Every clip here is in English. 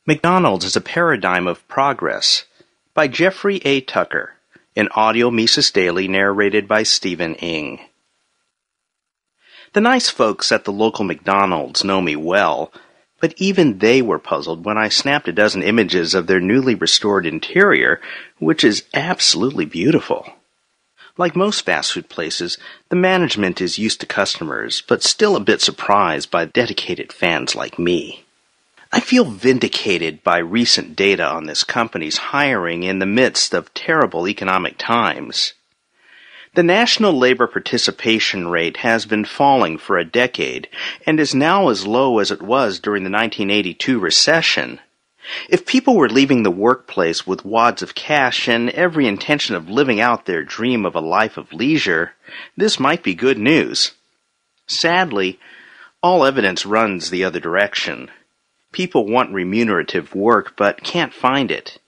McDonald's is a Paradigm of Progress by Jeffrey A. Tucker, an audio Mises Daily narrated by Stephen Ng. The nice folks at the local McDonald's know me well, but even they were puzzled when I snapped a dozen images of their newly restored interior, which is absolutely beautiful. Like most fast food places, the management is used to customers, but still a bit surprised by dedicated fans like me. I feel vindicated by recent data on this company's hiring in the midst of terrible economic times. The national labor participation rate has been falling for a decade and is now as low as it was during the 1982 recession. If people were leaving the workplace with wads of cash and every intention of living out their dream of a life of leisure, this might be good news. Sadly, all evidence runs the other direction. People want remunerative work but can't find it.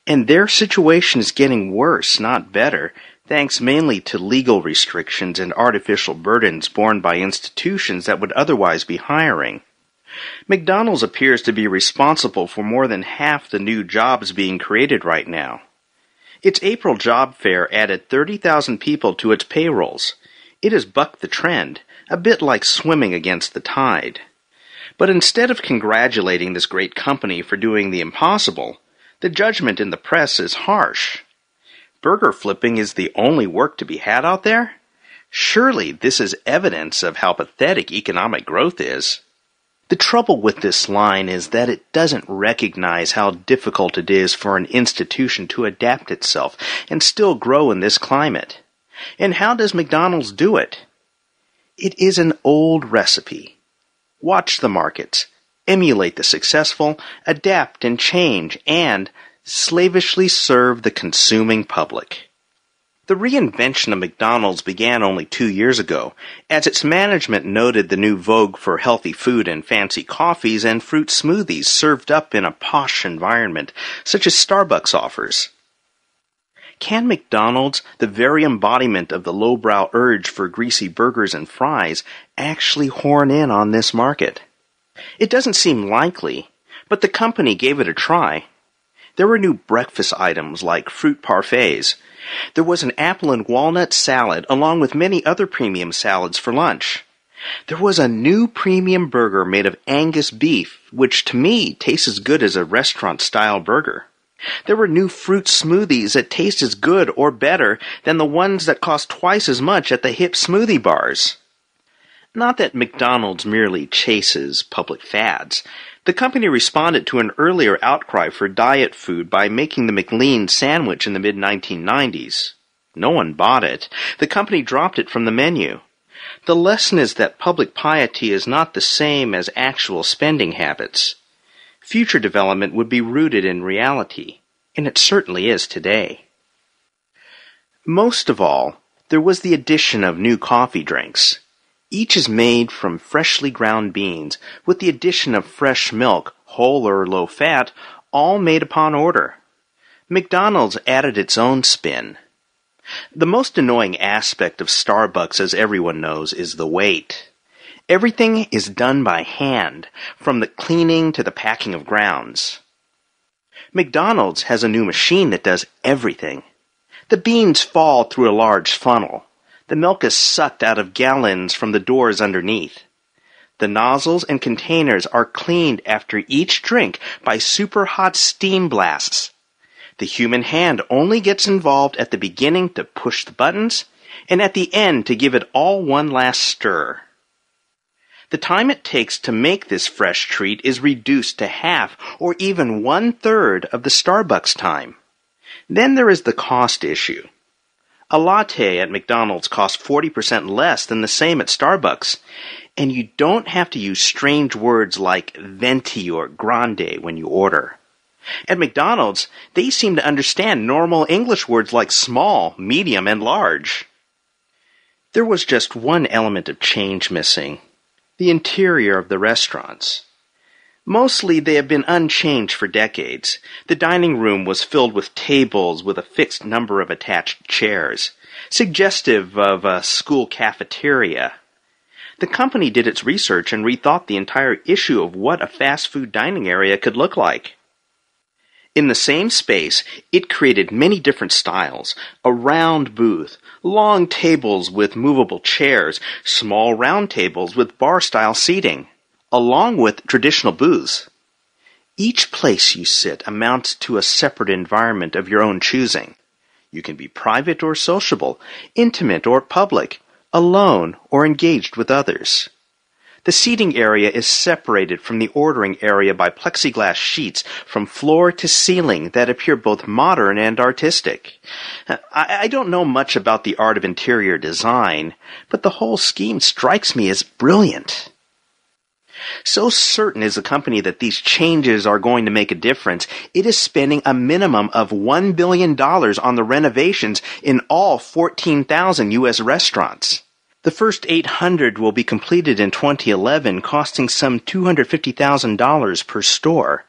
And their situation is getting worse, not better, thanks mainly to legal restrictions and artificial burdens borne by institutions that would otherwise be hiring. McDonald's appears to be responsible for more than half the new jobs being created right now. Its April job fair added 30,000 people to its payrolls. It has bucked the trend, a bit like swimming against the tide. But instead of congratulating this great company for doing the impossible, the judgment in the press is harsh. Burger flipping is the only work to be had out there? Surely this is evidence of how pathetic economic growth is. The trouble with this line is that it doesn't recognize how difficult it is for an institution to adapt itself and still grow in this climate. And how does McDonald's do it? It is an old recipe. Watch the markets, emulate the successful, adapt and change, and slavishly serve the consuming public. The reinvention of McDonald's began only 2 years ago, as its management noted the new vogue for healthy food and fancy coffees and fruit smoothies served up in a posh environment, such as Starbucks offers. Can McDonald's, the very embodiment of the lowbrow urge for greasy burgers and fries, actually horn in on this market? It doesn't seem likely, but the company gave it a try. There were new breakfast items like fruit parfaits. There was an apple and walnut salad along with many other premium salads for lunch. There was a new premium burger made of Angus beef, which to me tastes as good as a restaurant-style burger. There were new fruit smoothies that taste as good or better than the ones that cost twice as much at the hip smoothie bars. Not that McDonald's merely chases public fads. The company responded to an earlier outcry for diet food by making the McLean sandwich in the mid-1990s. No one bought it. The company dropped it from the menu. The lesson is that public piety is not the same as actual spending habits. Future development would be rooted in reality, and it certainly is today. Most of all, there was the addition of new coffee drinks. Each is made from freshly ground beans, with the addition of fresh milk, whole or low fat, all made upon order. McDonald's added its own spin. The most annoying aspect of Starbucks, as everyone knows, is the wait. Everything is done by hand, from the cleaning to the packing of grounds. McDonald's has a new machine that does everything. The beans fall through a large funnel. The milk is sucked out of gallons from the doors underneath. The nozzles and containers are cleaned after each drink by super hot steam blasts. The human hand only gets involved at the beginning to push the buttons, and at the end to give it all one last stir. The time it takes to make this fresh treat is reduced to half or even 1/3 of the Starbucks time. Then there is the cost issue. A latte at McDonald's costs 40% less than the same at Starbucks, and you don't have to use strange words like venti or grande when you order. At McDonald's, they seem to understand normal English words like small, medium, and large. There was just one element of change missing: the interior of the restaurants. Mostly they have been unchanged for decades. The dining room was filled with tables with a fixed number of attached chairs, suggestive of a school cafeteria. The company did its research and rethought the entire issue of what a fast food dining area could look like. In the same space, it created many different styles: a round booth, long tables with movable chairs, small round tables with bar-style seating, along with traditional booths. Each place you sit amounts to a separate environment of your own choosing. You can be private or sociable, intimate or public, alone or engaged with others. The seating area is separated from the ordering area by plexiglass sheets from floor to ceiling that appear both modern and artistic. I don't know much about the art of interior design, but the whole scheme strikes me as brilliant. So certain is the company that these changes are going to make a difference, it is spending a minimum of $1 billion on the renovations in all 14,000 U.S. restaurants. The first 800 will be completed in 2011, costing some $250,000 per store.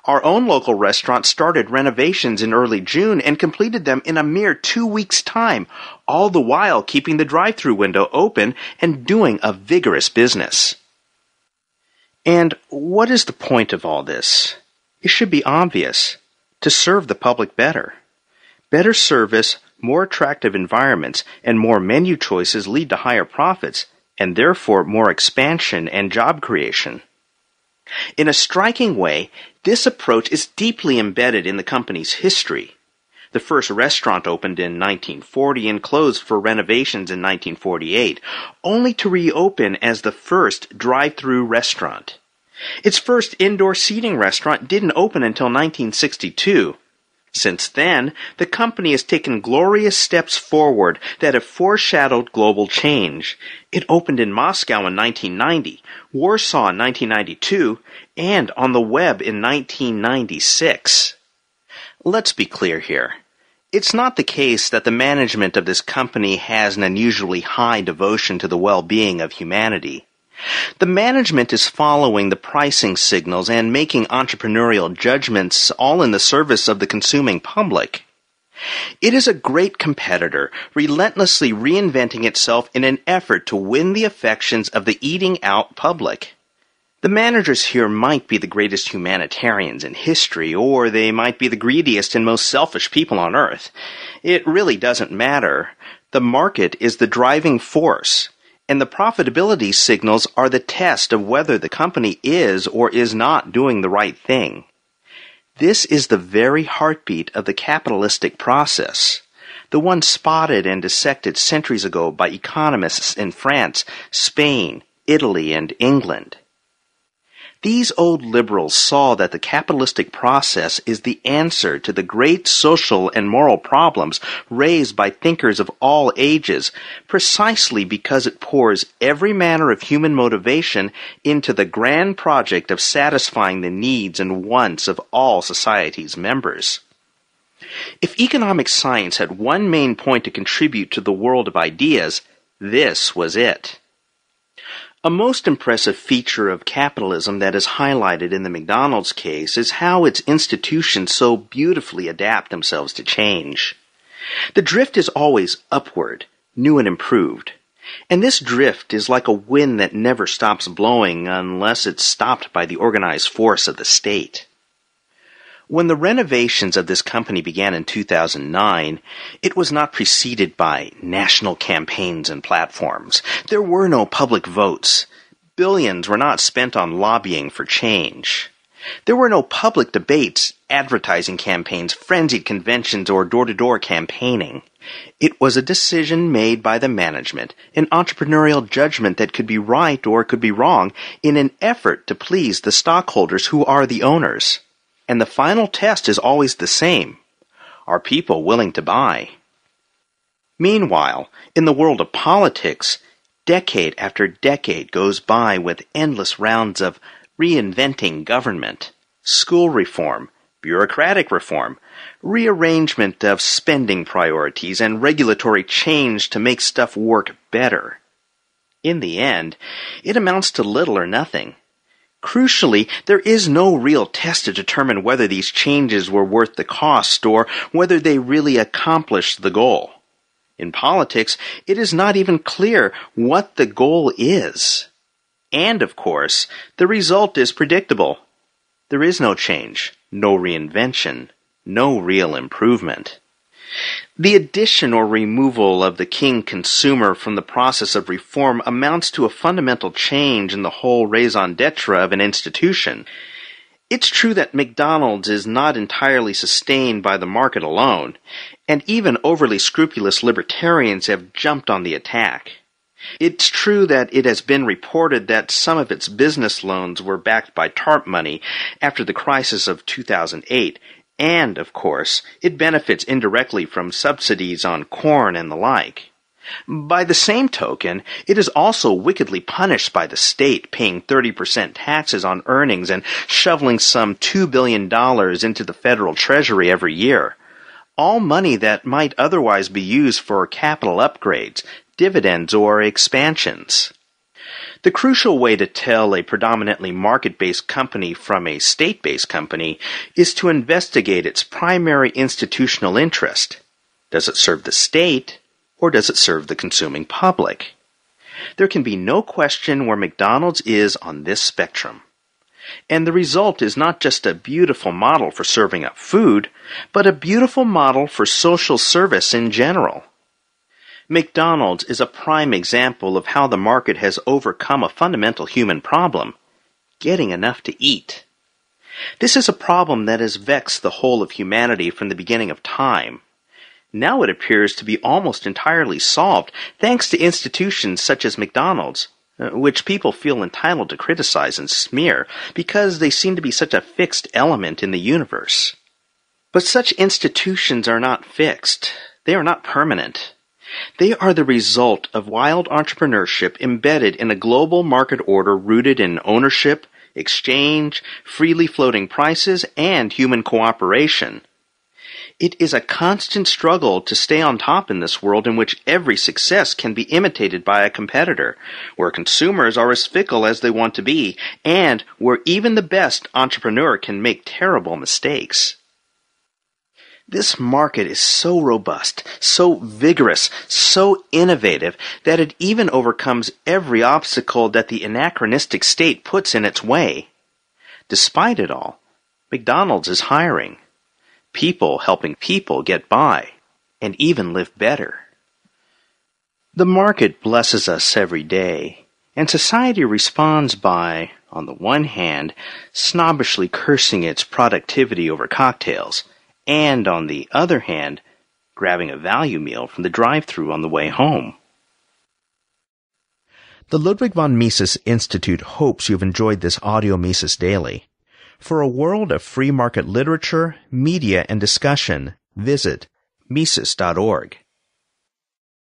Our own local restaurant started renovations in early June and completed them in a mere 2 weeks' time, all the while keeping the drive-thru window open and doing a vigorous business. And what is the point of all this? It should be obvious: to serve the public better. Better service, more attractive environments, and more menu choices lead to higher profits, and therefore more expansion and job creation. In a striking way, this approach is deeply embedded in the company's history. The first restaurant opened in 1940 and closed for renovations in 1948, only to reopen as the first drive-thru restaurant. Its first indoor seating restaurant didn't open until 1962. Since then, the company has taken glorious steps forward that have foreshadowed global change. It opened in Moscow in 1990, Warsaw in 1992, and on the web in 1996. Let's be clear here. It's not the case that the management of this company has an unusually high devotion to the well-being of humanity. The management is following the pricing signals and making entrepreneurial judgments, all in the service of the consuming public. It is a great competitor, relentlessly reinventing itself in an effort to win the affections of the eating-out public. The managers here might be the greatest humanitarians in history, or they might be the greediest and most selfish people on earth. It really doesn't matter. The market is the driving force, and the profitability signals are the test of whether the company is or is not doing the right thing. This is the very heartbeat of the capitalistic process, the one spotted and dissected centuries ago by economists in France, Spain, Italy, and England. These old liberals saw that the capitalistic process is the answer to the great social and moral problems raised by thinkers of all ages, precisely because it pours every manner of human motivation into the grand project of satisfying the needs and wants of all society's members. If economic science had one main point to contribute to the world of ideas, this was it. A most impressive feature of capitalism that is highlighted in the McDonald's case is how its institutions so beautifully adapt themselves to change. The drift is always upward, new and improved. And this drift is like a wind that never stops blowing unless it's stopped by the organized force of the state. When the renovations of this company began in 2009, it was not preceded by national campaigns and platforms. There were no public votes. Billions were not spent on lobbying for change. There were no public debates, advertising campaigns, frenzied conventions, or door-to-door campaigning. It was a decision made by the management, an entrepreneurial judgment that could be right or could be wrong, in an effort to please the stockholders who are the owners. And the final test is always the same. Are people willing to buy? Meanwhile, in the world of politics, decade after decade goes by with endless rounds of reinventing government, school reform, bureaucratic reform, rearrangement of spending priorities, and regulatory change to make stuff work better. In the end, it amounts to little or nothing. Crucially, there is no real test to determine whether these changes were worth the cost or whether they really accomplished the goal. In politics, it is not even clear what the goal is. And, of course, the result is predictable. There is no change, no reinvention, no real improvement. The addition or removal of the king consumer from the process of reform amounts to a fundamental change in the whole raison d'etre of an institution. It's true that McDonald's is not entirely sustained by the market alone, and even overly scrupulous libertarians have jumped on the attack. It's true that it has been reported that some of its business loans were backed by TARP money after the crisis of 2008, and, of course, it benefits indirectly from subsidies on corn and the like. By the same token, it is also wickedly punished by the state, paying 30% taxes on earnings and shoveling some $2 billion into the federal treasury every year. All money that might otherwise be used for capital upgrades, dividends, or expansions. The crucial way to tell a predominantly market-based company from a state-based company is to investigate its primary institutional interest. Does it serve the state, or does it serve the consuming public? There can be no question where McDonald's is on this spectrum. And the result is not just a beautiful model for serving up food, but a beautiful model for social service in general. McDonald's is a prime example of how the market has overcome a fundamental human problem, getting enough to eat. This is a problem that has vexed the whole of humanity from the beginning of time. Now it appears to be almost entirely solved thanks to institutions such as McDonald's, which people feel entitled to criticize and smear because they seem to be such a fixed element in the universe. But such institutions are not fixed. They are not permanent. They are the result of wild entrepreneurship embedded in a global market order rooted in ownership, exchange, freely floating prices, and human cooperation. It is a constant struggle to stay on top in this world in which every success can be imitated by a competitor, where consumers are as fickle as they want to be, and where even the best entrepreneur can make terrible mistakes. This market is so robust, so vigorous, so innovative, that it even overcomes every obstacle that the anachronistic state puts in its way. Despite it all, McDonald's is hiring. People helping people get by, and even live better. The market blesses us every day, and society responds by, on the one hand, snobbishly cursing its productivity over cocktails, and on the other hand, grabbing a value meal from the drive-thru on the way home. The Ludwig von Mises Institute hopes you've enjoyed this Audio Mises Daily. For a world of free market literature, media, and discussion, visit Mises.org.